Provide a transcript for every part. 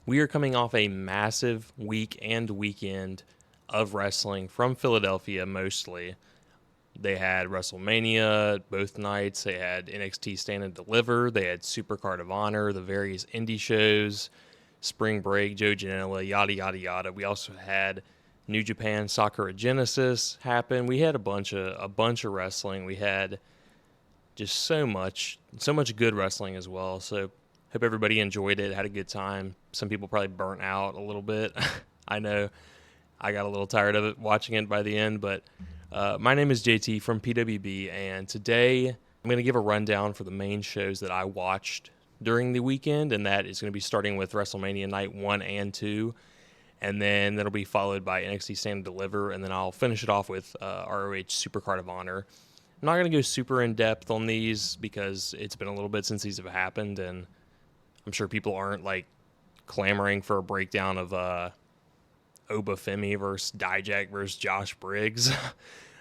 We are coming off a massive week and weekend of wrestling from Philadelphia mostly. They had WrestleMania both nights. They had NXT Stand Deliver. They had SuperCard of Honor, the various indie shows, Spring Break, Joe Janela, yada, yada, yada. We also had New Japan Sakura Genesis happen. We had a bunch of wrestling. We had just so much good wrestling as well. So hope everybody enjoyed it, had a good time. Some people probably burnt out a little bit. I know I got a little tired of it watching it by the end, but my name is JT from PWB, and today I'm going to give a rundown for the main shows that I watched during the weekend, and that is going to be starting with WrestleMania Night 1 and 2, and then that'll be followed by NXT Stand Deliver, and then I'll finish it off with ROH SuperCard of Honor. I'm not going to go super in-depth on these because it's been a little bit since these have happened, and I'm sure people aren't like clamoring for a breakdown of Oba Femi versus Dijak versus Josh Briggs,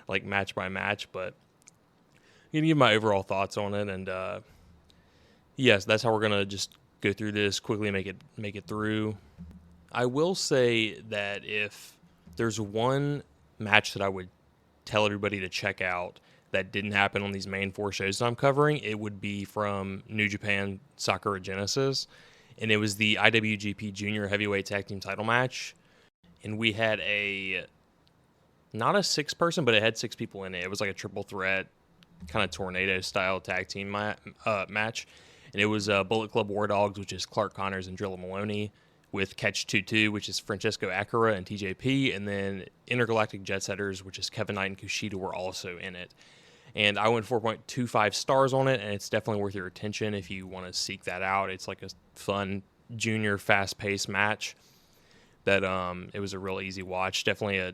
like match by match, but I'm going to give my overall thoughts on it, and yes, that's how we're going to just go through this quickly, make it through. I will say that if there's one match that I would tell everybody to check out that didn't happen on these main four shows that I'm covering, it would be from New Japan Sakura Genesis, and it was the IWGP Junior Heavyweight Tag Team title match, and we had not a 6-person, but it had 6 people in it. It was like a triple threat, kind of tornado-style tag team match, and it was Bullet Club War Dogs, which is Clark Connors and Drilla Maloney, with Catch 2-2, which is Francesco Acura and TJP, and then Intergalactic Jet Setters, which is Kevin Knight and Kushida, were also in it. And I went 4.25 stars on it, and it's definitely worth your attention if you want to seek that out. It's like a fun, junior, fast-paced match that it was a real easy watch. Definitely a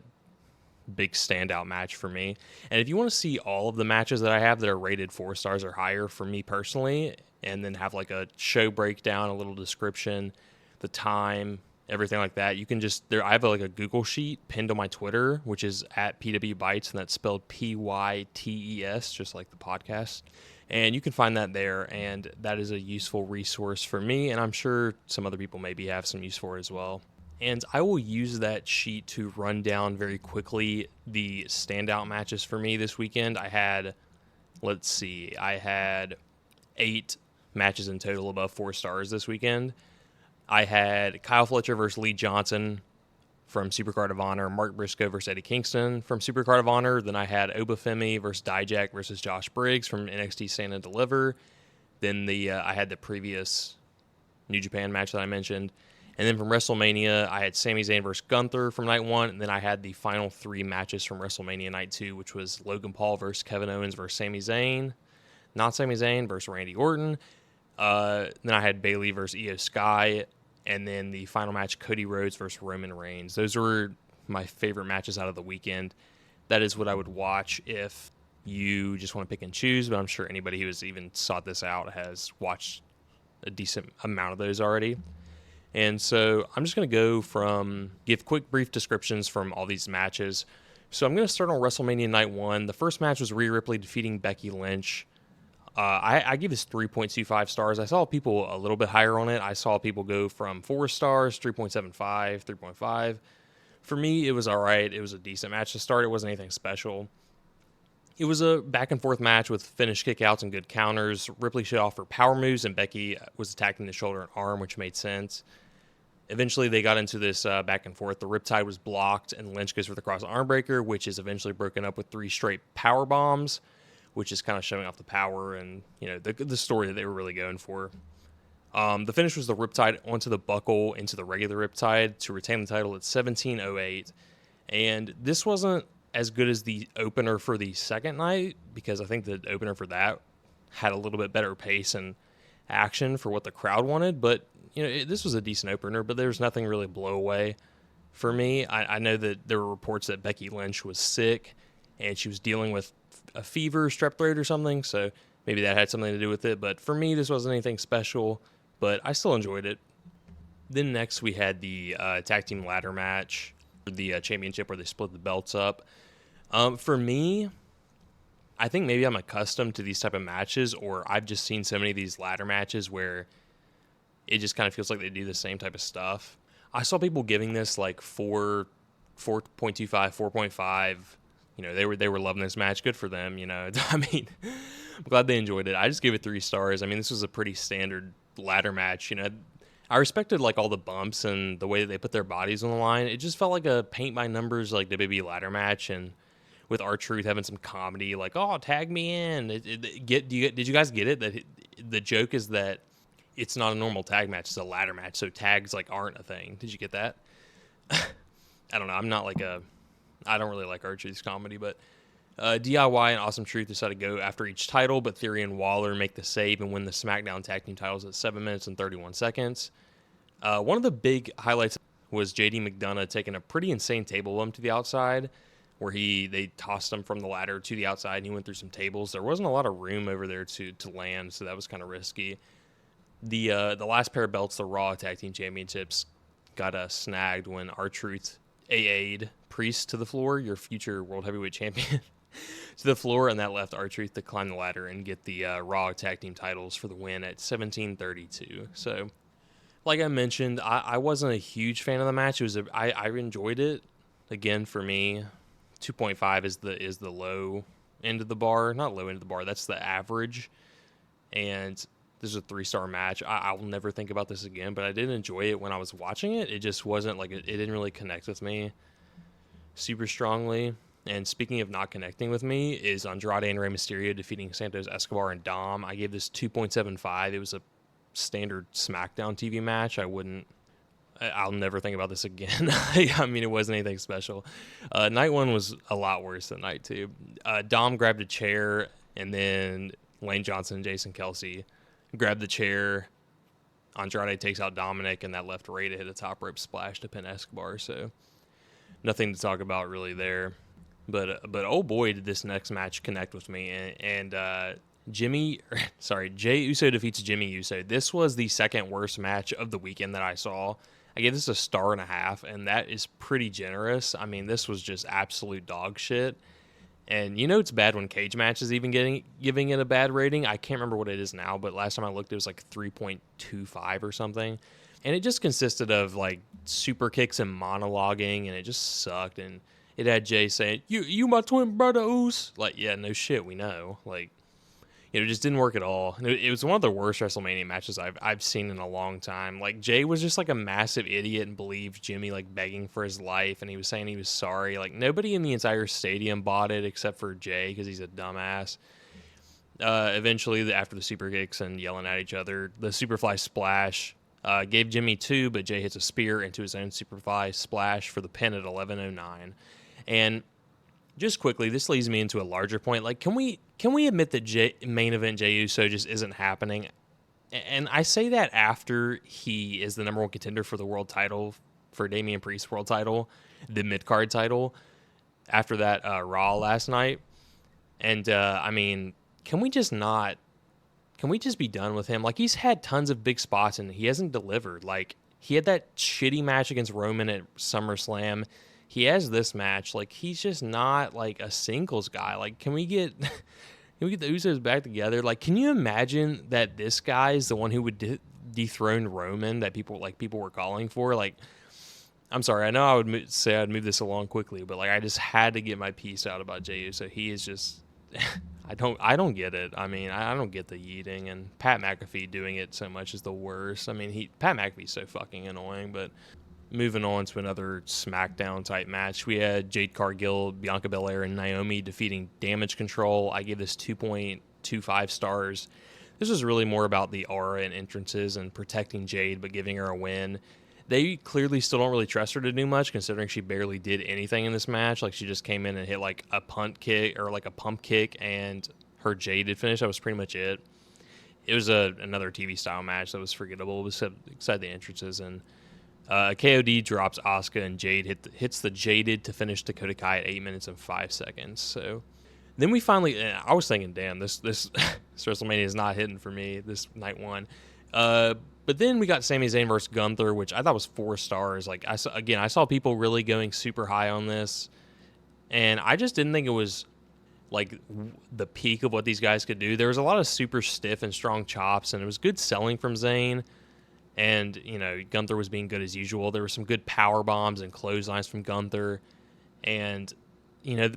big standout match for me. And if you want to see all of the matches that I have that are rated 4 stars or higher for me personally, and then have like a show breakdown, a little description, the time, everything like that, you can just I have like a Google sheet pinned on my Twitter, which is at PW Bytes, and that's spelled PYTES, just like the podcast. And you can find that there, and that is a useful resource for me, and I'm sure some other people maybe have some use for it as well. And I will use that sheet to run down very quickly the standout matches for me this weekend. I had 8 matches in total above 4 stars this weekend. I had Kyle Fletcher versus Lee Johnson from SuperCard of Honor, Mark Briscoe versus Eddie Kingston from SuperCard of Honor. Then I had Oba Femi versus Dijak versus Josh Briggs from NXT Stand and Deliver. Then I had the previous New Japan match that I mentioned. And then from WrestleMania, I had Sami Zayn versus Gunther from Night 1. And then I had the final 3 matches from WrestleMania Night 2, which was Logan Paul versus Kevin Owens versus Sami Zayn. Not Sami Zayn versus Randy Orton. Then I had Bayley versus Io Sky. And then the final match, Cody Rhodes versus Roman Reigns. Those were my favorite matches out of the weekend. That is what I would watch if you just want to pick and choose, but I'm sure anybody who has even sought this out has watched a decent amount of those already. And so I'm just going to give quick, brief descriptions from all these matches. So I'm going to start on WrestleMania Night 1. The first match was Rhea Ripley defeating Becky Lynch. I give this 3.25 stars. I saw people a little bit higher on it. I saw people go from 4 stars, 3.75, 3.5. For me, it was all right. It was a decent match to start. It wasn't anything special. It was a back-and-forth match with finished kickouts and good counters. Ripley showed off her power moves, and Becky was attacking the shoulder and arm, which made sense. Eventually, they got into this back and forth. The Riptide was blocked, and Lynch goes for the cross armbreaker, which is eventually broken up with 3 straight power bombs, which is kind of showing off the power and the story that they were really going for. The finish was the Riptide onto the buckle into the regular Riptide to retain the title at 17:08. And this wasn't as good as the opener for the second night, because I think the opener for that had a little bit better pace and action for what the crowd wanted. But this was a decent opener, but there's nothing really blow away for me. I know that there were reports that Becky Lynch was sick and she was dealing with a fever, strep throat or something, so maybe that had something to do with it. But for me, this wasn't anything special, but I still enjoyed it. Then next we had the tag team ladder match for the championship, where they split the belts up. For me, I think maybe I'm accustomed to these type of matches, or I've just seen so many of these ladder matches where it just kind of feels like they do the same type of stuff. I saw people giving this like 4.25, 4.5. You know, they were loving this match. Good for them. You know, I mean, I'm glad they enjoyed it. I just gave it 3 stars. I mean, this was a pretty standard ladder match. You know, I respected like all the bumps and the way that they put their bodies on the line. It just felt like a paint by numbers like WWE ladder match, and with R-Truth having some comedy, like, oh, tag me in. Did you guys get it? That the joke is that it's not a normal tag match; it's a ladder match, so tags like aren't a thing. Did you get that? I don't know. I don't really like R-Truth's comedy, but DIY and Awesome Truth decided to go after each title, but Theory and Waller make the save and win the SmackDown Tag Team titles at 7 minutes and 31 seconds. One of the big highlights was JD McDonough taking a pretty insane table bump to the outside, where they tossed him from the ladder to the outside, and he went through some tables. There wasn't a lot of room over there to land, so that was kind of risky. The last pair of belts, the Raw Tag Team Championships, got snagged when R-Truth AA'd Priest to the floor, your future World Heavyweight Champion, to the floor, and that left R-Truth to climb the ladder and get the Raw Tag Team titles for the win at 17:32. So, like I mentioned, I wasn't a huge fan of the match. I enjoyed it. Again, for me, 2.5 is the low end of the bar. Not low end of the bar. That's the average. And this is a 3-star match. I will never think about this again, but I did enjoy it when I was watching it. It just wasn't like it didn't really connect with me super strongly. And speaking of not connecting with me, is Andrade and Rey Mysterio defeating Santos Escobar and Dom. I gave this 2.75. It was a standard SmackDown TV match. I'll never think about this again. I mean, it wasn't anything special. Night 1 was a lot worse than Night 2. Dom grabbed a chair, and then Lane Johnson and Jason Kelsey grabbed the chair. Andrade takes out Dominic, and that left Rey to hit a top rope splash to pin Escobar. So nothing to talk about really there. But oh boy, did this next match connect with me. And Jey Uso defeats Jimmy Uso. This was the second worst match of the weekend that I saw. I gave this a 1.5 stars, and that is pretty generous. I mean, this was just absolute dog shit. And you know it's bad when cage matches even giving it a bad rating. I can't remember what it is now, but last time I looked, it was like 3.25 or something. And it just consisted of like super kicks and monologuing, and it just sucked. And it had Jay saying, "You my twin brother, Oos." Like, yeah, no shit, we know. Like, it just didn't work at all. It was one of the worst WrestleMania matches I've seen in a long time. Like, Jay was just like a massive idiot and believed Jimmy like begging for his life, and he was saying he was sorry. Like, nobody in the entire stadium bought it except for Jay because he's a dumbass. Eventually, after the super kicks and yelling at each other, the Superfly Splash gave Jimmy 2, but Jay hits a spear into his own Superfly Splash for the pin at 11:09. And just quickly, this leads me into a larger point. Like, can we admit that main event Jey Uso just isn't happening? And I say that after he is the number 1 contender for the world title, for Damian Priest's world title, the mid-card title, after that Raw last night. And, I mean, can we just be done with him? Like, he's had tons of big spots, and he hasn't delivered. Like, he had that shitty match against Roman at SummerSlam. He has this match. Like, he's just not like a singles guy. Like, can we get the Usos back together? Like, can you imagine that this guy is the one who would dethrone Roman that people were calling for? Like, I'm sorry, I know I would say I'd move this along quickly, but like, I just had to get my piece out about Jey Uso. He is just I don't get it. I mean, I don't get the yeeting, and Pat McAfee doing it so much is the worst. I mean, Pat McAfee's so fucking annoying. But moving on to another SmackDown type match, we had Jade Cargill, Bianca Belair, and Naomi defeating Damage Control. I gave this 2.25 stars. This was really more about the aura and entrances and protecting Jade, but giving her a win. They clearly still don't really trust her to do much, considering she barely did anything in this match. Like, she just came in and hit like a punt kick or like a pump kick, and her jaded finish. That was pretty much it. It was another TV style match that was forgettable, except the entrances. And KOD drops Asuka, and Jade hits the jaded to finish Dakota Kai at 8 minutes and 5 seconds. So then we finally, I was thinking, damn, this WrestleMania is not hitting for me, this night 1. But then we got Sami Zayn versus Gunther, which I thought was 4 stars. Like, I saw people really going super high on this, and I just didn't think it was like the peak of what these guys could do. There was a lot of super stiff and strong chops, and it was good selling from Zayn. And, Gunther was being good as usual. There were some good power bombs and clotheslines from Gunther. And,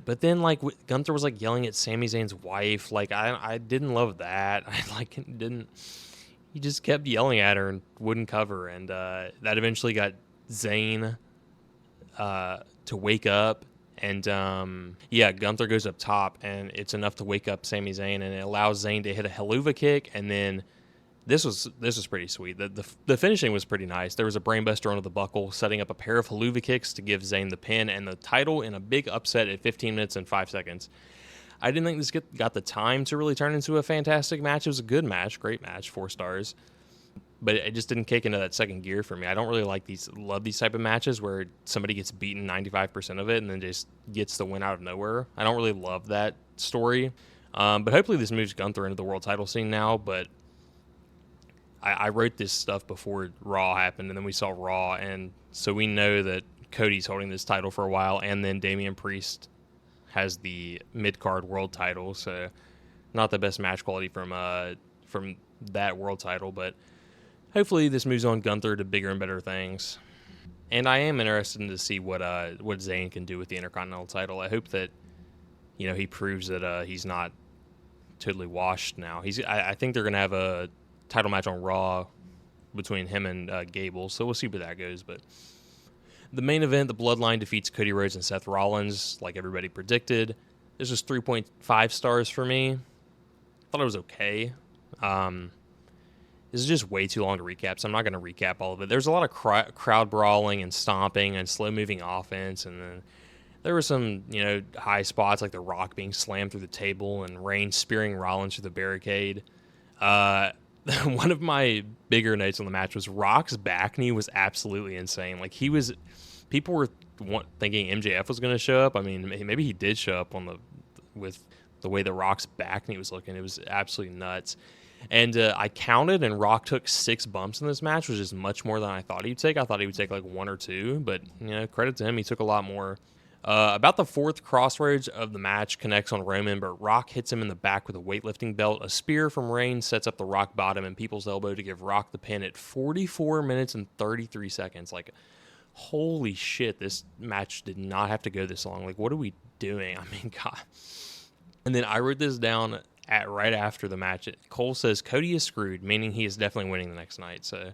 but then, like, Gunther was, like, yelling at Sami Zayn's wife. Like, I didn't love that. He just kept yelling at her and wouldn't cover. And that eventually got Zayn to wake up. And, Gunther goes up top, and it's enough to wake up Sami Zayn. And it allows Zayn to hit a Helluva Kick, and then this was pretty sweet. The finishing was pretty nice. There was a brainbuster under the buckle, setting up a pair of Helluva Kicks to give Zayn the pin and the title in a big upset at 15 minutes and 5 seconds. I didn't think this got the time to really turn into a fantastic match. It was a good match, great match, 4 stars. But it just didn't kick into that second gear for me. I don't really love these type of matches where somebody gets beaten 95% of it and then just gets the win out of nowhere. I don't really love that story. But hopefully this moves Gunther into the world title scene now, but I wrote this stuff before Raw happened, and then we saw Raw, and so we know that Cody's holding this title for a while, and then Damian Priest has the mid-card world title, so not the best match quality from that world title, but hopefully this moves on Gunther to bigger and better things. And I am interested to see what Zayn can do with the Intercontinental title. I hope that he proves that he's not totally washed now. I think they're going to have a title match on Raw between him and Gable, so we'll see where that goes. But the main event, the Bloodline defeats Cody Rhodes and Seth Rollins, like everybody predicted. This was 3.5 stars for me. I thought it was okay. This is just way too long to recap, so I'm not going to recap all of it. There's a lot of crowd brawling and stomping and slow-moving offense, and then there were some, high spots like The Rock being slammed through the table and Reigns spearing Rollins through the barricade. One of my bigger notes on the match was Rock's back knee was absolutely insane. Like, people were thinking MJF was going to show up. I mean, maybe he did show up with the way that Rock's back knee was looking. It was absolutely nuts. And I counted, and Rock took 6 bumps in this match, which is much more than I thought he'd take. I thought he would take like 1 or 2, but credit to him, he took a lot more. About the 4th crossroads of the match connects on Roman, but Rock hits him in the back with a weightlifting belt. A spear from Reigns sets up the Rock bottom and People's Elbow to give Rock the pin at 44 minutes and 33 seconds. Like, holy shit, this match did not have to go this long. Like, what are we doing? I mean, God. And then I wrote this down right after the match. Cole says Cody is screwed, meaning he is definitely winning the next night. So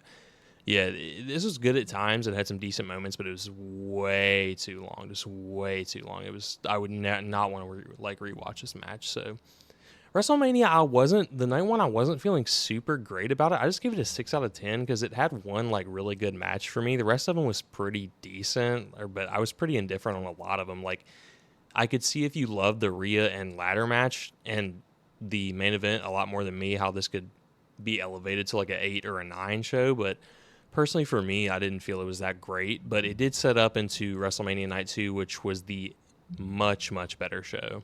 yeah, this was good at times. It had some decent moments, but it was way too long, just way too long. I would not want to rewatch this match. So WrestleMania, the night one, I wasn't feeling super great about it. I just gave it a 6 out of 10 because it had one like really good match for me. The rest of them was pretty decent, but I was pretty indifferent on a lot of them. Like, I could see if you loved the Rhea and ladder match and the main event a lot more than me, how this could be elevated to like an 8 or a 9 show, but personally, for me, I didn't feel it was that great, but it did set up into WrestleMania Night 2, which was the much, much better show.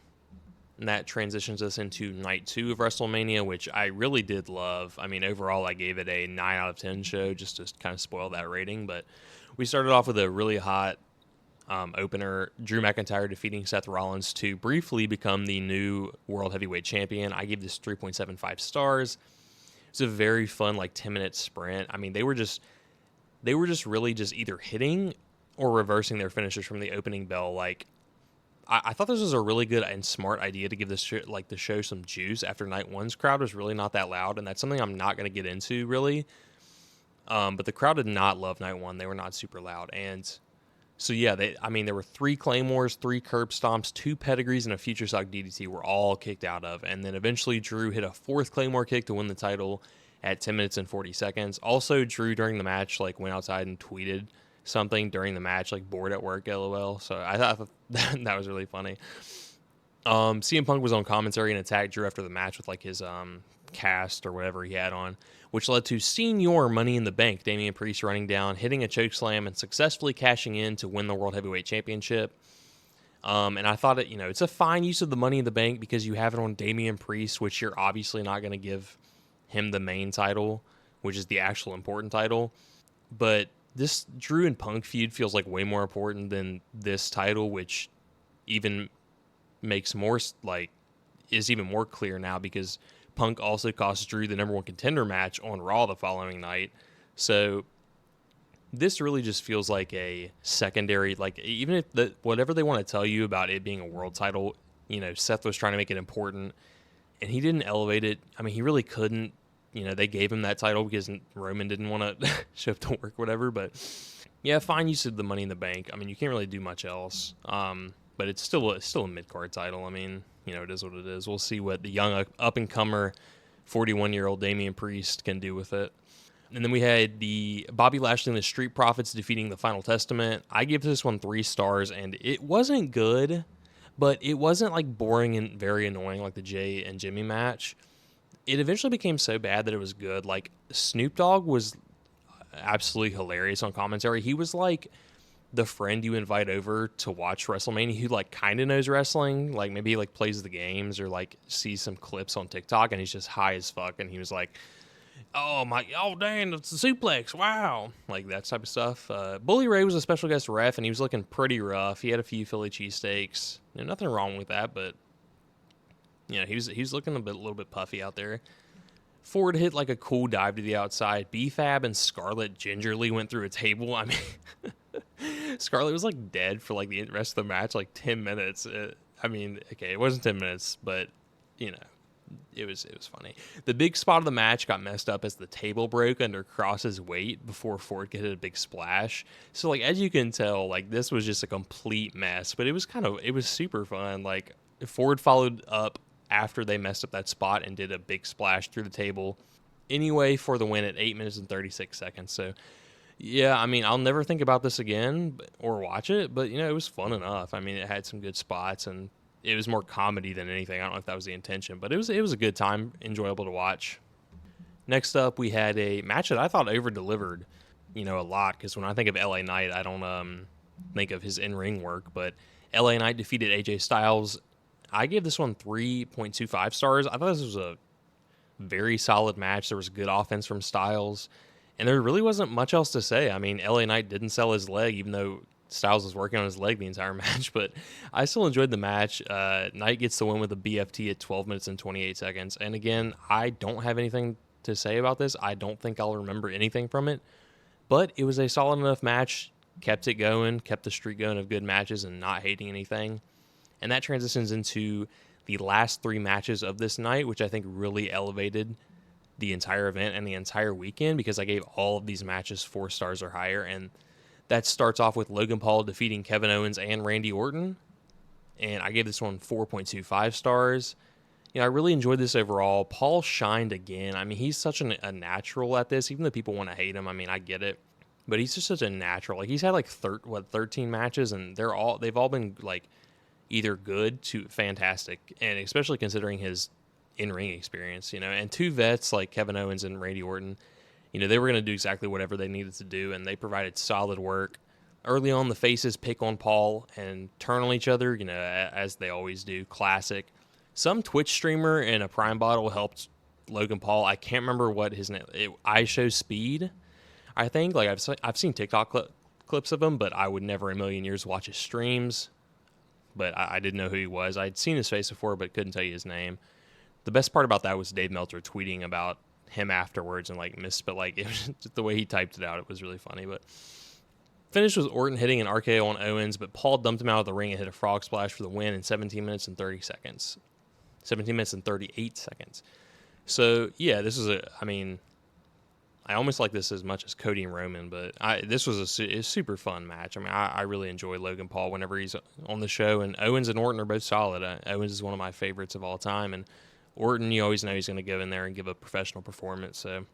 And that transitions us into Night 2 of WrestleMania, which I really did love. I mean, overall, I gave it a 9 out of 10 show, just to kind of spoil that rating. But we started off with a really hot opener, Drew McIntyre defeating Seth Rollins to briefly become the new World Heavyweight Champion. I gave this 3.75 stars. It's a very fun, 10-minute sprint. I mean, they were just really just either hitting or reversing their finishes from the opening bell. Like, I thought this was a really good and smart idea to give this the show some juice after Night One's crowd was really not that loud, and that's something I'm not going to get into really. But the crowd did not love Night One; they were not super loud, and so yeah, there were 3 claymores, 3 curb stomps, 2 pedigrees, and a future shock DDT were all kicked out of, and then eventually Drew hit a 4th claymore kick to win the title at 10 minutes and 40 seconds. Also, Drew during the match went outside and tweeted something during the match, bored at work, LOL. So I thought that was really funny. CM Punk was on commentary and attacked Drew after the match with his cast or whatever he had on, which led to Senior Money in the Bank, Damian Priest running down, hitting a chokeslam, and successfully cashing in to win the World Heavyweight Championship. And I thought it's a fine use of the Money in the Bank because you have it on Damian Priest, which you're obviously not going to give him the main title, which is the actual important title. But this Drew and Punk feud feels way more important than this title, which even makes more is even more clear now because Punk also cost Drew the number 1 contender match on Raw the following night. So this really just feels like a secondary, like even if whatever they want to tell you about it being a world title, Seth was trying to make it important and he didn't elevate it. I mean, he really couldn't. They gave him that title because Roman didn't want to show up to work, whatever. But yeah, fine use of the Money in the Bank. I mean, you can't really do much else. But it's still a mid-card title. I mean, it is what it is. We'll see what the young up-and-comer 41-year-old Damian Priest can do with it. And then we had the Bobby Lashley and the Street Profits defeating the Final Testament. I give this one 3 stars, and it wasn't good, but it wasn't like boring and very annoying like the Jay and Jimmy match. It eventually became so bad that it was good. Like, Snoop Dogg was absolutely hilarious on commentary. He was like the friend you invite over to watch WrestleMania who like kind of knows wrestling. Like, maybe he like plays the games or like sees some clips on TikTok and he's just high as fuck. And he was like, oh dang, it's a suplex, wow. Like, that type of stuff. Bully Ray was a special guest ref and he was looking pretty rough. He had a few Philly cheesesteaks. Nothing wrong with that, but he was looking a little bit puffy out there. Ford hit like a cool dive to the outside. B-Fab and Scarlett gingerly went through a table. I mean, Scarlett was like dead for like the rest of the match, like 10 minutes. Okay, it wasn't 10 minutes, but it was funny. The big spot of the match got messed up as the table broke under Cross's weight before Ford could hit a big splash. So like, as you can tell, like this was just a complete mess, but it was super fun. Like, Ford followed up after they messed up that spot and did a big splash through the table anyway for the win at 8 minutes and 36 seconds. So yeah, I mean, I'll never think about this again or watch it, but it was fun enough. I mean, it had some good spots and it was more comedy than anything. I don't know if that was the intention, but it was a good time, enjoyable to watch. Next up, we had a match that I thought over-delivered, a lot, because when I think of LA Knight, I don't think of his in-ring work, but LA Knight defeated AJ Styles. I gave this one 3.25 stars. I thought this was a very solid match. There was good offense from Styles, and there really wasn't much else to say. I mean, LA Knight didn't sell his leg, even though Styles was working on his leg the entire match, but I still enjoyed the match. Knight gets the win with a BFT at 12 minutes and 28 seconds. And again, I don't have anything to say about this. I don't think I'll remember anything from it, but it was a solid enough match, kept it going, kept the streak going of good matches and not hating anything. And that transitions into the last 3 matches of this night, which I think really elevated the entire event and the entire weekend, because I gave all of these matches 4 stars or higher. And that starts off with Logan Paul defeating Kevin Owens and Randy Orton. And I gave this one 4.25 stars. I really enjoyed this overall. Paul shined again. I mean, he's such a natural at this, even though people want to hate him. I mean, I get it. But he's just such a natural. Like, he's had like 13 matches, and they've all been like either good to fantastic, and especially considering his in-ring experience, and 2 vets like Kevin Owens and Randy Orton, they were going to do exactly whatever they needed to do, and they provided solid work. Early on, the faces pick on Paul and turn on each other, as they always do. Classic. Some Twitch streamer in a Prime bottle helped Logan Paul. I can't remember what his name. I Show Speed, I think. Like, I've seen TikTok clips of him, but I would never in a million years watch his streams. But I didn't know who he was. I'd seen his face before, but couldn't tell you his name. The best part about that was Dave Meltzer tweeting about him afterwards and like but like it was just the way he typed it out. It was really funny. But finish was Orton hitting an RKO on Owens, but Paul dumped him out of the ring and hit a frog splash for the win in 17 minutes and 30 seconds. 17 minutes and 38 seconds. So yeah, this is I almost like this as much as Cody and Roman, but this was a super fun match. I mean, I really enjoy Logan Paul whenever he's on the show, and Owens and Orton are both solid. Owens is one of my favorites of all time, and Orton, you always know he's going to go in there and give a professional performance, so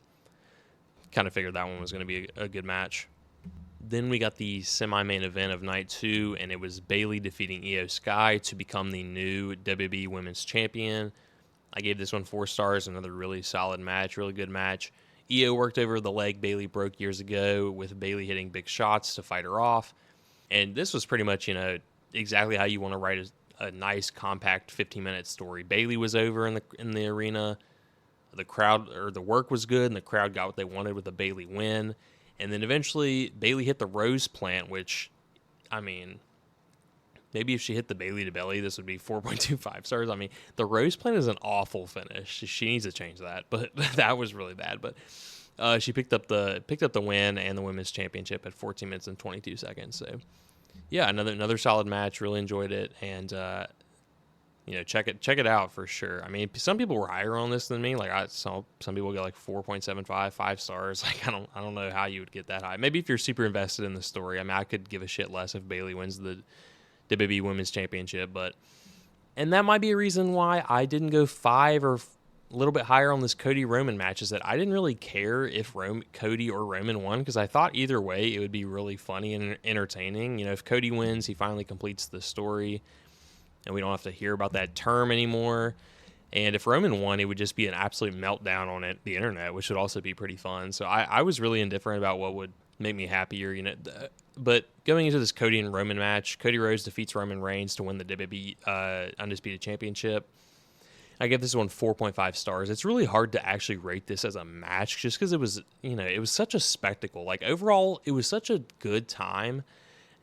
kind of figured that one was going to be a good match. Then we got the semi-main event of Night 2, and it was Bayley defeating Io Sky to become the new WWE Women's Champion. I gave this one 4 stars, another really solid match, really good match. Io worked over the leg Bayley broke years ago, with Bayley hitting big shots to fight her off. And this was pretty much, exactly how you want to write a nice, compact 15-minute story. Bayley was over in the arena. The crowd, or the work was good, and the crowd got what they wanted with a Bayley win. And then eventually, Bayley hit the Rose Plant, which, I mean, maybe if she hit the Bayley to belly, this would be 4.25 stars. I mean, the Rose Plant is an awful finish. She needs to change that, but that was really bad. But She picked up the win and the women's championship at 14 minutes and 22 seconds. So yeah, another solid match. Really enjoyed it, and check it out for sure. I mean, some people were higher on this than me. Like I saw some people get like 4.75, 5 stars. Like I don't know how you would get that high. Maybe if you're super invested in the story. I mean, I could give a shit less if Bayley wins the WWE Women's Championship, and that might be a reason why I didn't go 5 or a little bit higher on this Cody Roman match, is that I didn't really care if Cody or Roman won, because I thought either way it would be really funny and entertaining. If Cody wins, he finally completes the story and we don't have to hear about that term anymore. And if Roman won, it would just be an absolute meltdown on the internet, which would also be pretty fun. So I was really indifferent about what would make me happier, But going into this Cody and Roman match, Cody Rhodes defeats Roman Reigns to win the WWE Undisputed Championship. I give this one 4.5 stars. It's really hard to actually rate this as a match just because it was such a spectacle. Like, overall, it was such a good time.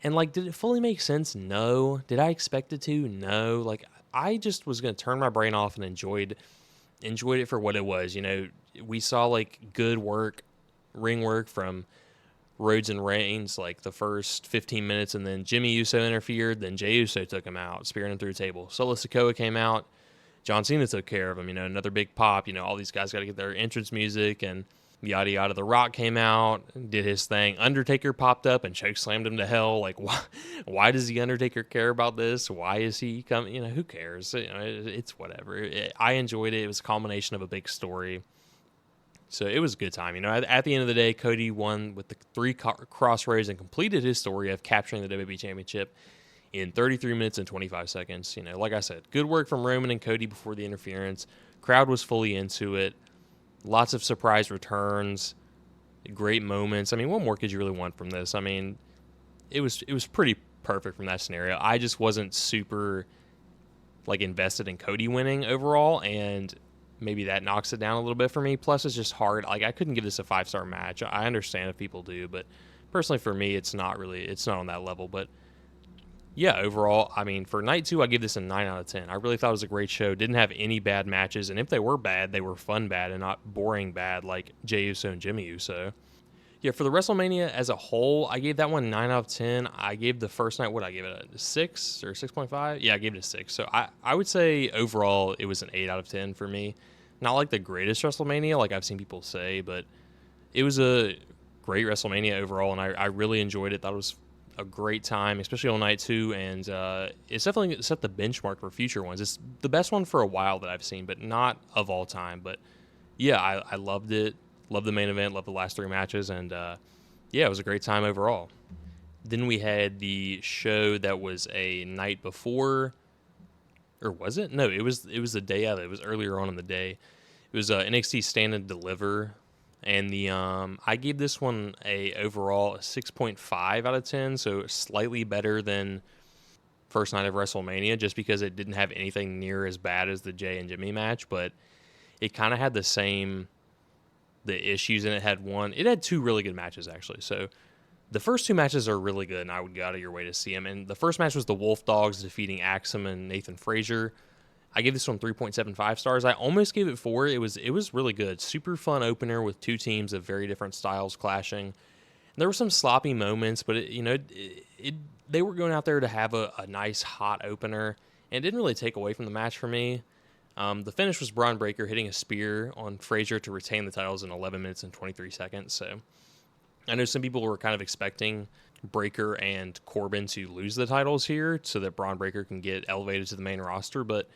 And, like, did it fully make sense? No. Did I expect it to? No. Like, I just was going to turn my brain off and enjoyed it for what it was. We saw, like, good ring work from Rhodes and Reigns, like, the first 15 minutes, and then Jimmy Uso interfered, then Jey Uso took him out, spearing him through a table. Solo Sikoa came out. John Cena took care of him, another big pop. All these guys got to get their entrance music and yada yada. The Rock came out, did his thing. Undertaker popped up and chokeslammed him to hell. Like, why does the Undertaker care about this? Why is he coming? Who cares? It's whatever. I enjoyed it. It was a culmination of a big story. So it was a good time. At the end of the day, Cody won with the 3 crossroads and completed his story of capturing the WWE Championship in 33 minutes and 25 seconds. Like I said, good work from Roman and Cody before the interference. Crowd was fully into it. Lots of surprise returns. Great moments. I mean, what more could you really want from this? I mean, it was pretty perfect from that scenario. I just wasn't super, like, invested in Cody winning overall, and maybe that knocks it down a little bit for me. Plus, it's just hard. Like, I couldn't give this a 5-star match. I understand if people do, but personally for me, it's not on that level. But yeah, overall, I mean, for night 2, I give this a 9 out of 10. I really thought it was a great show. Didn't have any bad matches, and if they were bad, they were fun bad and not boring bad like Jey Uso and Jimmy Uso. Yeah, for the WrestleMania as a whole, I gave that one 9 out of 10. I gave the first night, I gave it a 6 or 6.5? Yeah, I gave it a 6. So I would say overall it was an 8 out of 10 for me. Not like the greatest WrestleMania, like I've seen people say, but it was a great WrestleMania overall, and I really enjoyed it. Thought it was a great time, especially on night 2, and it's definitely set the benchmark for future ones. It's the best one for a while that I've seen, but not of all time. But yeah, I loved it. Loved the main event. Loved the last 3 matches, and yeah, it was a great time overall. Then we had the show that was a night before, or was it? No, it was the day of it. It was earlier on in the day. It was NXT Stand Deliver. And I gave this one a overall 6.5 out of 10, so slightly better than first night of WrestleMania, just because it didn't have anything near as bad as the Jey and Jimmy match, but it kind of had the issues, and it had 2 really good matches, actually. So the first 2 matches are really good, and I would go out of your way to see them. And the first match was the Wolf Dogs defeating Axum and Nathan Frazier. I gave this one 3.75 stars. I almost gave it 4. It was really good. Super fun opener with 2 teams of very different styles clashing. And there were some sloppy moments, but they were going out there to have a nice hot opener, and it didn't really take away from the match for me. The finish was Braun Breaker hitting a spear on Frazier to retain the titles in 11 minutes and 23 seconds. So I know some people were kind of expecting Breaker and Corbin to lose the titles here so that Braun Breaker can get elevated to the main roster, but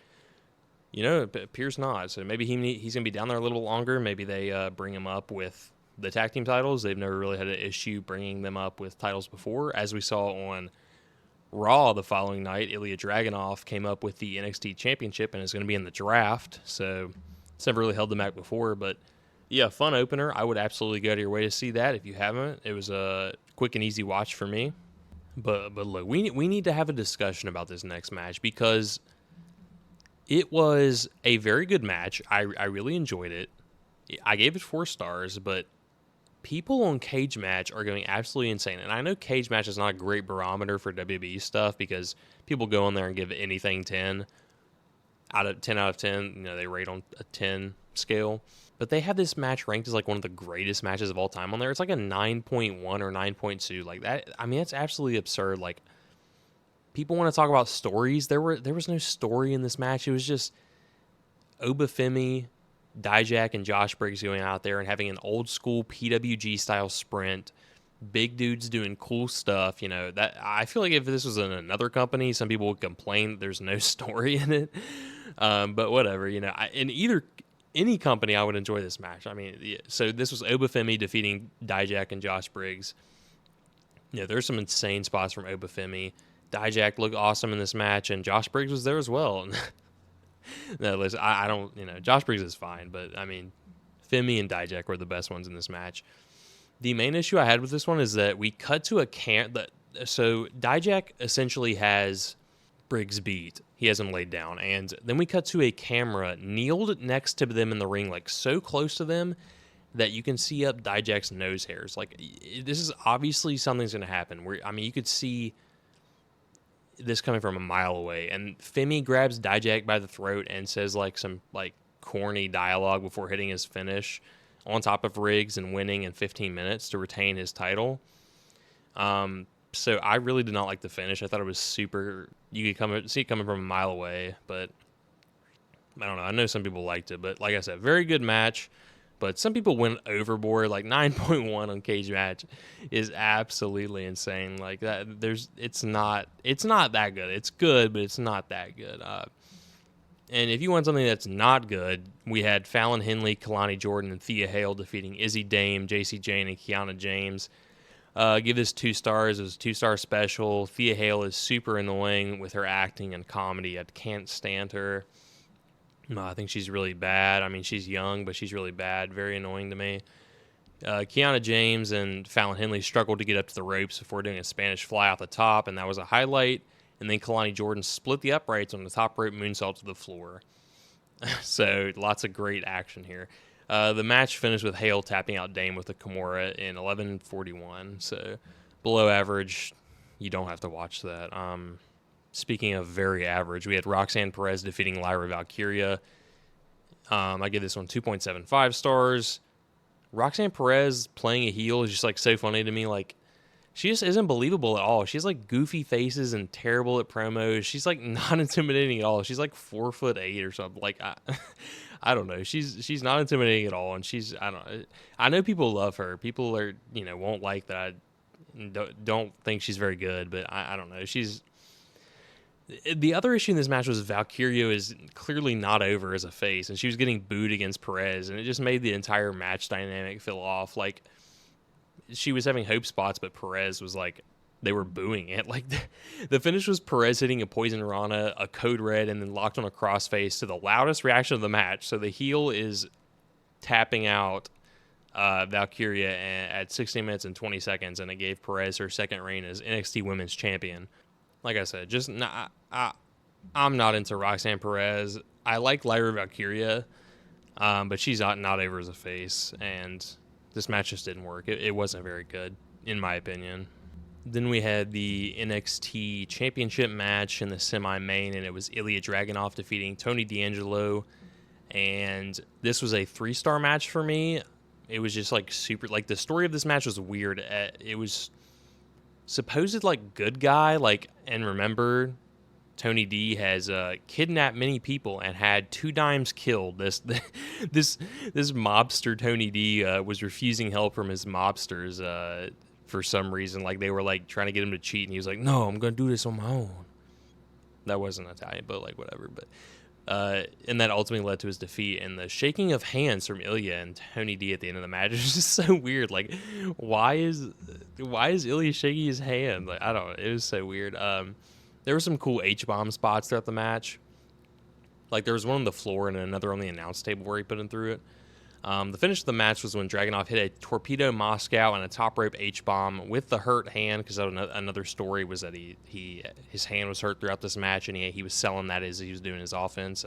it appears not. So maybe he's going to be down there a little longer. Maybe they bring him up with the tag team titles. They've never really had an issue bringing them up with titles before. As we saw on Raw the following night, Ilya Dragunov came up with the NXT Championship and is going to be in the draft. So it's never really held them back before. But yeah, fun opener. I would absolutely go to your way to see that if you haven't. It was a quick and easy watch for me. But look, we need to have a discussion about this next match, because it was a very good match. I really enjoyed it. I gave it 4 stars, but people on Cage Match are going absolutely insane. And I know Cage Match is not a great barometer for WWE stuff, because people go on there and give anything 10 out of 10. They rate on a 10 scale. But they have this match ranked as like one of the greatest matches of all time on there. It's like a 9.1 or 9.2. Like that, I mean, that's absolutely absurd. Like, people want to talk about stories. There was no story in this match. It was just Obafemi, Dijak, and Josh Briggs going out there and having an old school PWG style sprint. Big dudes doing cool stuff. You know, that I feel like if this was in another company, some people would complain that there's no story in it. But whatever, you know, any company, I would enjoy this match. I mean, yeah, so this was Obafemi defeating Dijak and Josh Briggs. You know, there's some insane spots from Obafemi. Dijak looked awesome in this match, and Josh Briggs was there as well. No, listen, I don't, you know, Josh Briggs is fine, but I mean, Femi and Dijak were the best ones in this match. The main issue I had with this one is that we cut to so Dijak essentially has Briggs beat. He has him laid down, and then we cut to a camera kneeled next to them in the ring, like so close to them that you can see up Dijak's nose hairs. Like, this is obviously something's going to happen. I mean, you could see this coming from a mile away, and Femi grabs Dijak by the throat and says like some like corny dialogue before hitting his finish on top of Riggs and winning in 15 minutes to retain his title. So I really did not like the finish. I thought it was super. You could see it coming from a mile away, but I don't know. I know some people liked it, but like I said, very good match. But some people went overboard. Like 9.1 on Cage Match is absolutely insane. Like that, it's not that good. It's good, but it's not that good. And if you want something that's not good, we had Fallon Henley, Kalani Jordan, and Thea Hale defeating Izzy Dame, JC Jane, and Kiana James. Give this 2 stars. It was a 2-star special. Thea Hale is super annoying with her acting and comedy. I can't stand her. I think she's really bad. I mean, she's young, but she's really bad. Very annoying to me. Kiana James and Fallon Henley struggled to get up to the ropes before doing a Spanish fly off the top, and that was a highlight. And then Kalani Jordan split the uprights on the top rope moonsault to the floor. So lots of great action here. The match finished with Hale tapping out Dame with a Kimura in 11:41. So below average. You don't have to watch that. Speaking of very average, we had Roxanne Perez defeating Lyra Valkyria. I give this one 2.75 stars. Roxanne Perez playing a heel is just like so funny to me. Like, she just isn't believable at all. She has like goofy faces and terrible at promos. She's like not intimidating at all. She's like 4'8" or something. Like, I don't know. She's not intimidating at all. And I know people love her. People are, won't like that. I don't think she's very good, but I don't know. The other issue in this match was Valkyria is clearly not over as a face, and she was getting booed against Perez, and it just made the entire match dynamic feel off. Like, she was having hope spots, but Perez was like, they were booing it. Like, the finish was Perez hitting a Poison Rana, a Code Red, and then locked on a crossface to the loudest reaction of the match. So the heel is tapping out Valkyria at 16 minutes and 20 seconds, and it gave Perez her second reign as NXT Women's Champion. Like I said, I'm not into Roxanne Perez. I like Lyra Valkyria, but she's not over as a face, and this match just didn't work. It wasn't very good, in my opinion. Then we had the NXT Championship match in the semi-main, and it was Ilya Dragunov defeating Tony D'Angelo, and this was a 3-star match for me. It was just like super, like the story of this match was weird. It was supposed like good guy, like, and remember, Tony D has kidnapped many people and had 2 dimes killed. This mobster Tony D was refusing help from his mobsters for some reason. Like, they were like trying to get him to cheat, and he was like, "No, I'm gonna do this on my own." That wasn't Italian, but like whatever. But and that ultimately led to his defeat, and the shaking of hands from Ilya and Tony D at the end of the match is just so weird. Like, why is Ilya shaking his hand? Like, I don't know. It was so weird. There were some cool H-bomb spots throughout the match. Like, there was one on the floor and another on the announce table where he put him through it. The finish of the match was when Dragunov hit a Torpedo Moscow and a top rope H-bomb with the hurt hand, because another story was that his hand was hurt throughout this match, and he was selling that as he was doing his offense.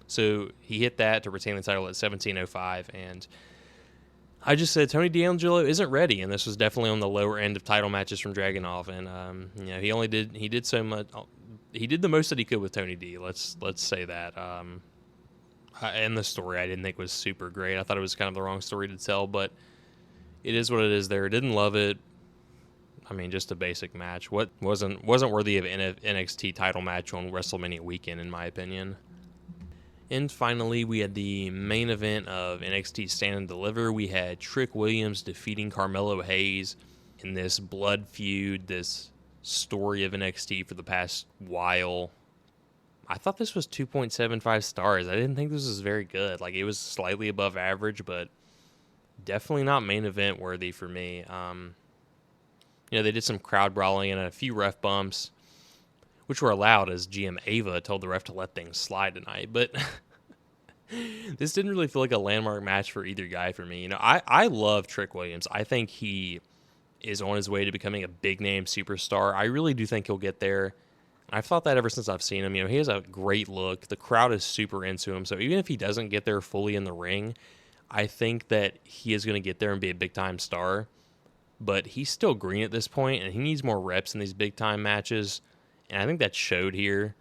So he hit that to retain the title at 17:05, and I just said Tony D'Angelo isn't ready, and this was definitely on the lower end of title matches from Dragunov, and he did so much. He did the most that he could with Tony D. Let's say that. And the story I didn't think was super great. I thought it was kind of the wrong story to tell, but it is what it is there. Didn't love it. I mean, just a basic match. What wasn't worthy of an NXT title match on WrestleMania weekend, in my opinion. And finally, we had the main event of NXT Stand Deliver. We had Trick Williams defeating Carmelo Hayes in this blood feud, this story of NXT for the past while. I thought this was 2.75 stars. I didn't think this was very good. Like, it was slightly above average, but definitely not main event worthy for me. They did some crowd brawling and a few ref bumps, which were allowed as GM Ava told the ref to let things slide tonight. But this didn't really feel like a landmark match for either guy for me. I love Trick Williams. I think he is on his way to becoming a big-name superstar. I really do think he'll get there. I've thought that ever since I've seen him. He has a great look. The crowd is super into him. So even if he doesn't get there fully in the ring, I think that he is going to get there and be a big-time star. But he's still green at this point, and he needs more reps in these big-time matches. And I think that showed here.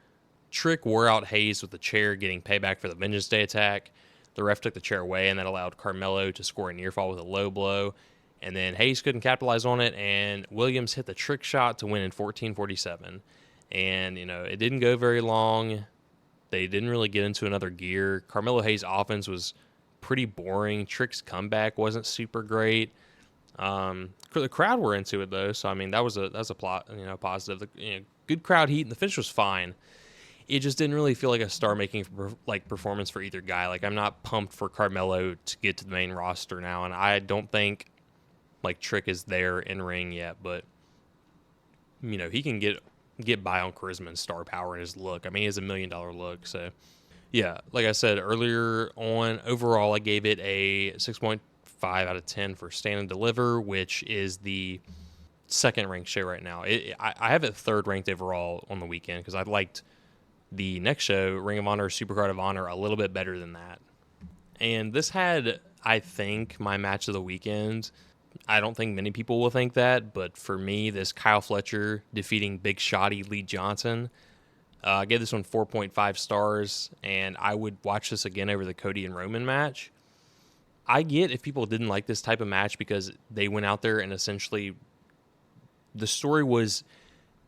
Trick wore out Hayes with the chair, getting payback for the Vengeance Day attack. The ref took the chair away, and that allowed Carmelo to score a near fall with a low blow. And then Hayes couldn't capitalize on it, and Williams hit the trick shot to win in 14:47. And, it didn't go very long. They didn't really get into another gear. Carmelo Hayes' offense was pretty boring. Trick's comeback wasn't super great. The crowd were into it, though, so, that was a plot, positive. Good crowd heat, and the finish was fine. It just didn't really feel like a star-making performance for either guy. Like, I'm not pumped for Carmelo to get to the main roster now, and I don't think Trick is there in ring yet, but he can get by on charisma and star power and his look. He has $1 million look, so yeah. Like I said earlier on, overall I gave it a 6.5 out of 10 for Stand and Deliver, which is the second ranked show right now. I have it third ranked overall on the weekend because I liked the next show, Ring of Honor SuperCard of Honor, a little bit better than that. And this had, I think, my match of the weekend. I don't think many people will think that, but for me, this Kyle Fletcher defeating Big Shotty Lee Johnson, I gave this one 4.5 stars, and I would watch this again over the Cody and Roman match. I get if people didn't like this type of match because they went out there and essentially the story was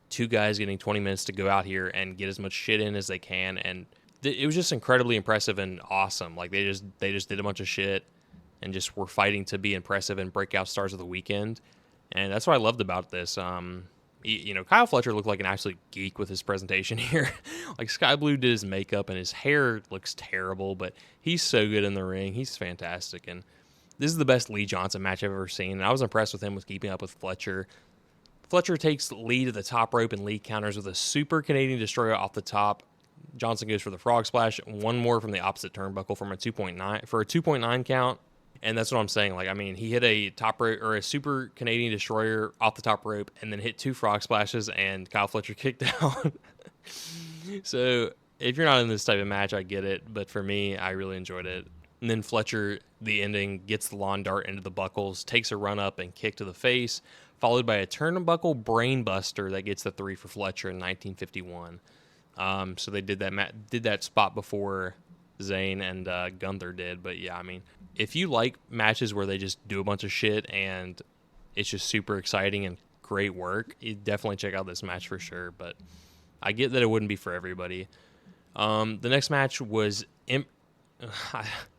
two guys getting 20 minutes to go out here and get as much shit in as they can, and it was just incredibly impressive and awesome. Like they just did a bunch of shit and just were fighting to be impressive and breakout stars of the weekend. And that's what I loved about this. Kyle Fletcher looked like an absolute geek with his presentation here. Like Sky Blue did his makeup and his hair looks terrible, but he's so good in the ring. He's fantastic. And this is the best Lee Johnson match I've ever seen. And I was impressed with him with keeping up with Fletcher. Fletcher takes Lee to the top rope and Lee counters with a super Canadian Destroyer off the top. Johnson goes for the frog splash. One more from the opposite turnbuckle for a 2.9 count. And that's what I'm saying. He hit a top rope or a super Canadian Destroyer off the top rope and then hit two frog splashes and Kyle Fletcher kicked out. So if you're not in this type of match, I get it. But for me, I really enjoyed it. And then Fletcher, the ending, gets the lawn dart into the buckles, takes a run up and kick to the face, followed by a turnbuckle brain buster that gets the 3 for Fletcher in 1951. So they did that spot before Zayn and Gunther did. But yeah, if you like matches where they just do a bunch of shit and it's just super exciting and great work, you definitely check out this match for sure. But I get that it wouldn't be for everybody. The next match was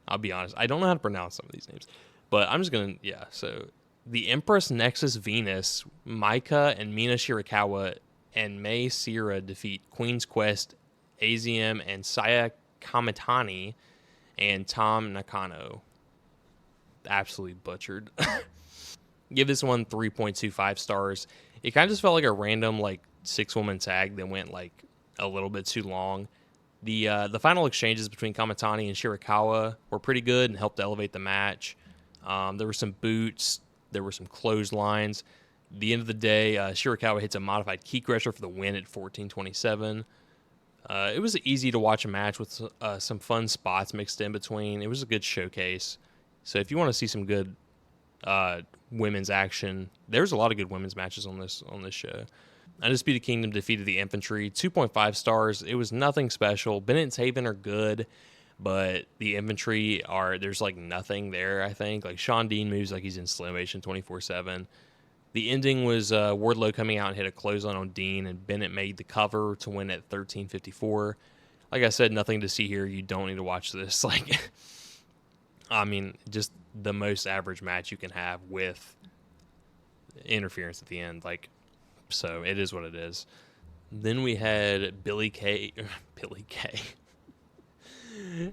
I'll be honest, I don't know how to pronounce some of these names, but I'm just gonna so the Empress Nexus Venus, Maika and Mina Shirakawa and Mai Sierra defeat Queen's Quest, AZM and Saya Kamitani and Tom Nakano. Absolutely butchered. Give this one 3.25 stars. It kind of just felt like a random 6-woman tag that went a little bit too long. The final exchanges between Kamitani and Shirakawa were pretty good and helped elevate the match. There were some boots. There were some clotheslines. At the end of the day, Shirakawa hits a modified key crusher for the win at 14:27. It was easy to watch a match with some fun spots mixed in between. It was a good showcase. So if you want to see some good women's action, there's a lot of good women's matches on this show. Undisputed Kingdom defeated the Infantry, 2.5 stars. It was nothing special. Bennett and Taven are good, but the infantry there's like nothing there, I think. Like Sean Dean moves like he's in slow motion 24/7. The ending was Wardlow coming out and hit a clothesline on Dean, and Bennett made the cover to win at 13:54. Like I said, nothing to see here. You don't need to watch this. Like, I mean, just the most average match you can have with interference at the end. Like, so it is what it is. Then we had Billy Kay.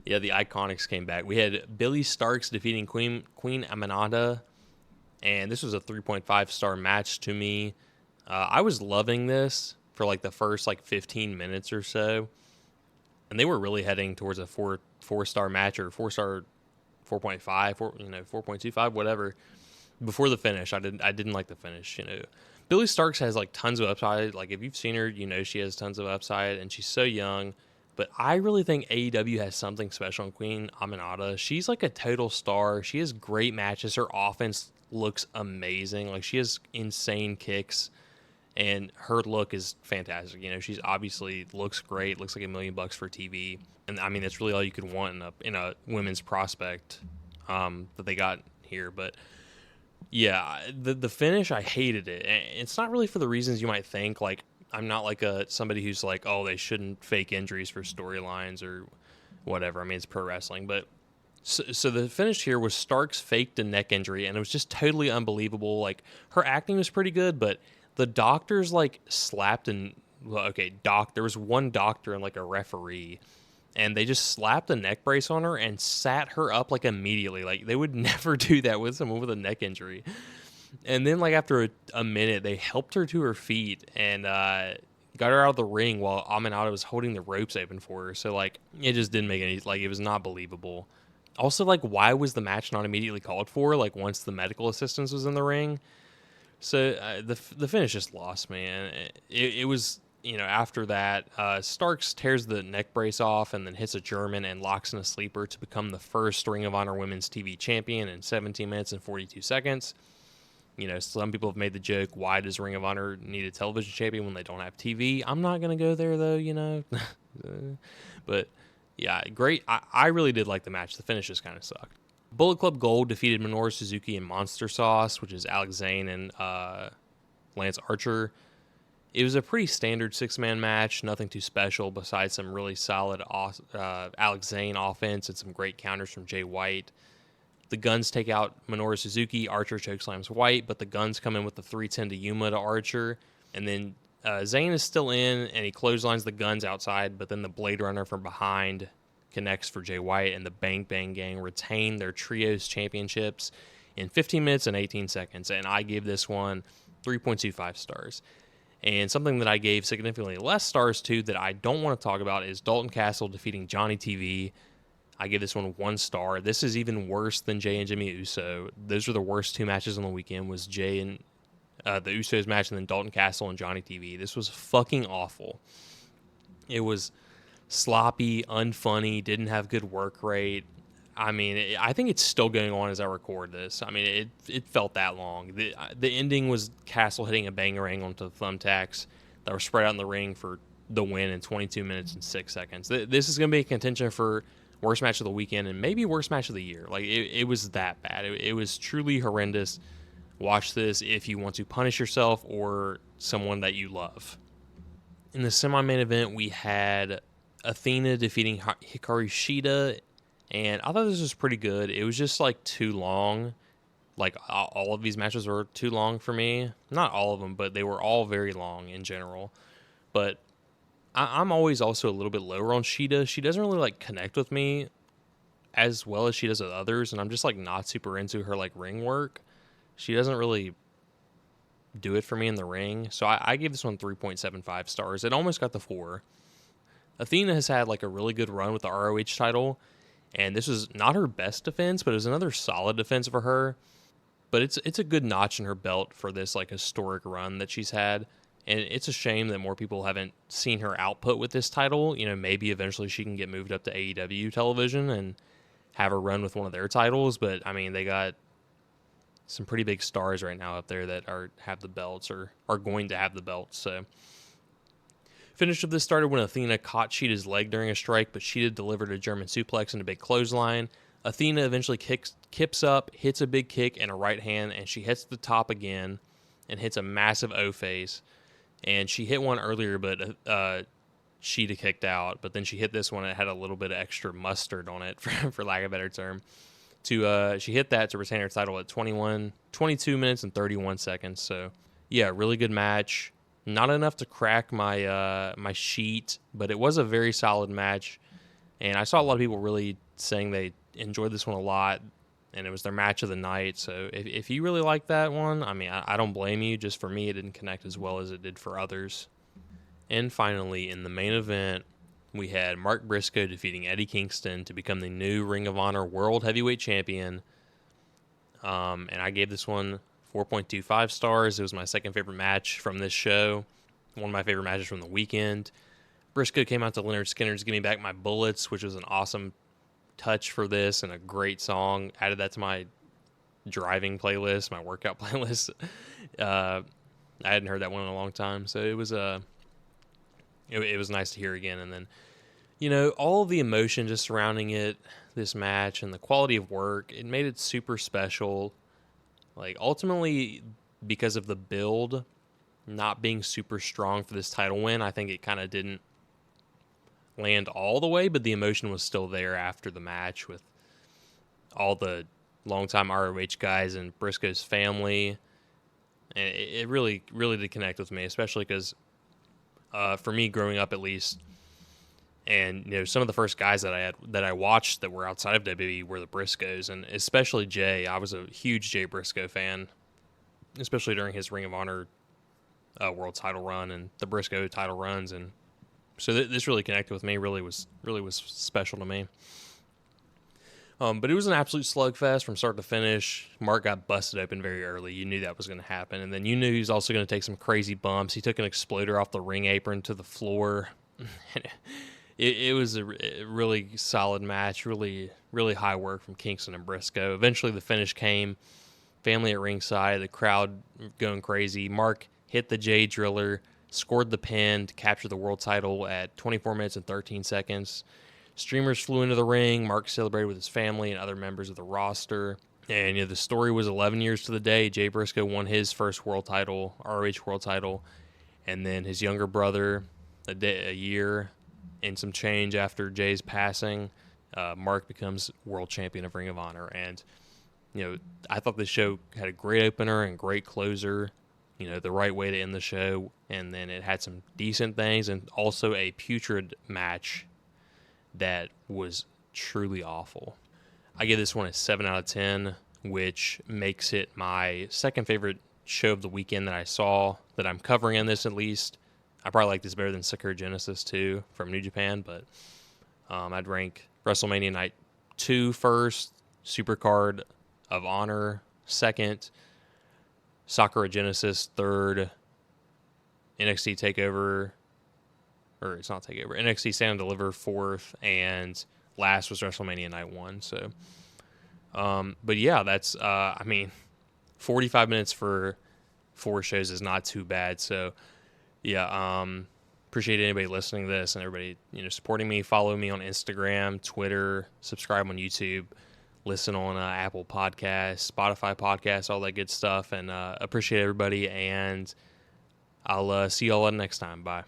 Yeah, the Iconics came back. We had Billy Starks defeating Queen Aminata, and this was a 3.5-star match to me. I was loving this for like the first like 15 minutes or so, and they were really heading towards a four-star match or 4-star 4.5, 4.25, whatever. Before the finish, I didn't like the finish. Billy Starks has like tons of upside. Like if you've seen her, she has tons of upside, and she's so young. But I really think AEW has something special in Queen Aminata. She's like a total star. She has great matches. Her offense looks amazing. Like she has insane kicks, and her look is fantastic. She's obviously looks great. Looks like $1 million for TV, and I mean that's really all you could want in a women's prospect that they got here. But yeah, the finish, I hated it. And it's not really for the reasons you might think. Like I'm not like somebody who's like, oh, they shouldn't fake injuries for storylines or whatever. I mean, it's pro wrestling. But so the finish here was Starks faked a neck injury, and it was just totally unbelievable. Like her acting was pretty good, but the doctors like slapped there was one doctor and like a referee, and they just slapped a neck brace on her and sat her up like immediately. Like they would never do that with someone with a neck injury. And then, like, after a minute, they helped her to her feet and got her out of the ring while Aminata was holding the ropes open for her. So, like, it just didn't make any... Like, it was not believable. Also, like, why was the match not immediately called for, like, once the medical assistance was in the ring? So, the finish just lost, man. It was... after that, Starks tears the neck brace off and then hits a German and locks in a sleeper to become the first Ring of Honor Women's TV champion in 17 minutes and 42 seconds. Some people have made the joke, why does Ring of Honor need a television champion when they don't have TV? I'm not going to go there, though, But, yeah, great. I really did like the match. The finish just kind of sucked. Bullet Club Gold defeated Minoru Suzuki and Monster Sauce, which is Alex Zane and Lance Archer. It was a pretty standard six-man match, nothing too special besides some really solid Alex Zane offense and some great counters from Jay White. The Guns take out Minoru Suzuki. Archer chokeslams White, but the Guns come in with the 310 to Yuma to Archer. And then Zayn is still in, and he clotheslines the Guns outside, but then the Blade Runner from behind connects for Jay White, and the Bang Bang Gang retain their Trios championships in 15 minutes and 18 seconds. And I gave this one 3.25 stars. And something that I gave significantly less stars to that I don't want to talk about is Dalton Castle defeating Johnny TV. I give this one 1 star. This is even worse than Jay and Jimmy Uso. Those were the worst 2 matches on the weekend, was Jay and the Usos match and then Dalton Castle and Johnny TV. This was fucking awful. It was sloppy, unfunny, didn't have good work rate. I mean, I think it's still going on as I record this. I mean, it felt that long. The ending was Castle hitting a bangerang onto the thumbtacks that were spread out in the ring for the win in 22 minutes and 6 seconds. This is going to be a contention for worst match of the weekend and maybe worst match of the year. Like, it was that bad. It was truly horrendous. Watch this if you want to punish yourself or someone that you love. In the semi-main event, we had Athena defeating Hikaru Shida, and I thought this was pretty good. It was just, like, too long. Like, all of these matches were too long for me. Not all of them, but they were all very long in general. But I'm always also a little bit lower on Shida. She doesn't really, like, connect with me as well as she does with others, and I'm just, like, not super into her, like, ring work. She doesn't really do it for me in the ring, so I gave this one 3.75 stars. It almost got the 4. Athena has had, like, a really good run with the ROH title, and this was not her best defense, but it was another solid defense for her. But it's a good notch in her belt for this, like, historic run that she's had. And it's a shame that more people haven't seen her output with this title. You know, maybe eventually she can get moved up to AEW television and have her run with one of their titles. But, I mean, they got some pretty big stars right now up there that have the belts or are going to have the belts. So Finish of this started when Athena caught Sheeta's leg during a strike, but Sheeta delivered a German suplex and a big clothesline. Athena eventually kips up, hits a big kick and a right hand, and she hits the top again and hits a massive O-face. And she hit one earlier, but Sheeta kicked out. But then she hit this one, and it had a little bit of extra mustard on it, for lack of a better term. She hit that to retain her title at 22 minutes and 31 seconds. So, yeah, really good match. Not enough to crack my my sheet, but it was a very solid match. And I saw a lot of people really saying they enjoyed this one a lot, and it was their match of the night. So if you really like that one, I mean, I don't blame you. Just for me, it didn't connect as well as it did for others. And finally, in the main event, we had Mark Briscoe defeating Eddie Kingston to become the new Ring of Honor World Heavyweight Champion. And I gave this one 4.25 stars. It was my second favorite match from this show. One of my favorite matches from the weekend. Briscoe came out to Leonard Skinner's Give Me Back My Bullets, which was an awesome touch for this and a great song. Added that to my driving playlist, my workout playlist. I hadn't heard that one in a long time, so it was it was nice to hear again. And then, you know, all of the emotion just surrounding it, this match, and the quality of work, it made it super special. Like, ultimately, because of the build not being super strong for this title win, I think it kind of didn't land all the way, but the emotion was still there after the match with all the longtime ROH guys and Briscoe's family. And it really, really did connect with me, especially because for me, growing up at least, and you know, some of the first guys that I watched that were outside of WWE were the Briscoes, and especially Jay. I was a huge Jay Briscoe fan, especially during his Ring of Honor world title run and the Briscoe title runs, and so this really connected with me. Really was special to me. But it was an absolute slugfest from start to finish. Mark got busted open very early. You knew that was going to happen, and then you knew he was also going to take some crazy bumps. He took an exploder off the ring apron to the floor. It was a really solid match, really, really high work from Kingston and Briscoe. Eventually, the finish came. Family at ringside, the crowd going crazy. Mark hit the J Driller, scored the pin to capture the world title at 24 minutes and 13 seconds. Streamers flew into the ring. Mark celebrated with his family and other members of the roster. And you know, the story was 11 years to the day. Jay Briscoe won his first world title, ROH world title, and then his younger brother, a year and some change after Jay's passing, Mark becomes world champion of Ring of Honor. And you know, I thought this show had a great opener and great closer. You know, the right way to end the show, and then it had some decent things, and also a putrid match that was truly awful. I give this one a 7 out of 10, which makes it my second favorite show of the weekend that I saw, that I'm covering in this at least. I probably like this better than Sakura Genesis 2 from New Japan, but I'd rank WrestleMania Night 2 first, SuperCard of Honor second, Sakura Genesis third, NXT TakeOver, or it's not TakeOver, NXT Stand Deliver fourth, and last was WrestleMania Night One. So, but yeah, that's, 45 minutes for 4 shows is not too bad. So, yeah, appreciate anybody listening to this and everybody, you know, supporting me. Follow me on Instagram, Twitter, subscribe on YouTube, listen on Apple Podcasts, Spotify Podcasts, all that good stuff. And appreciate everybody, and I'll see you all next time. Bye.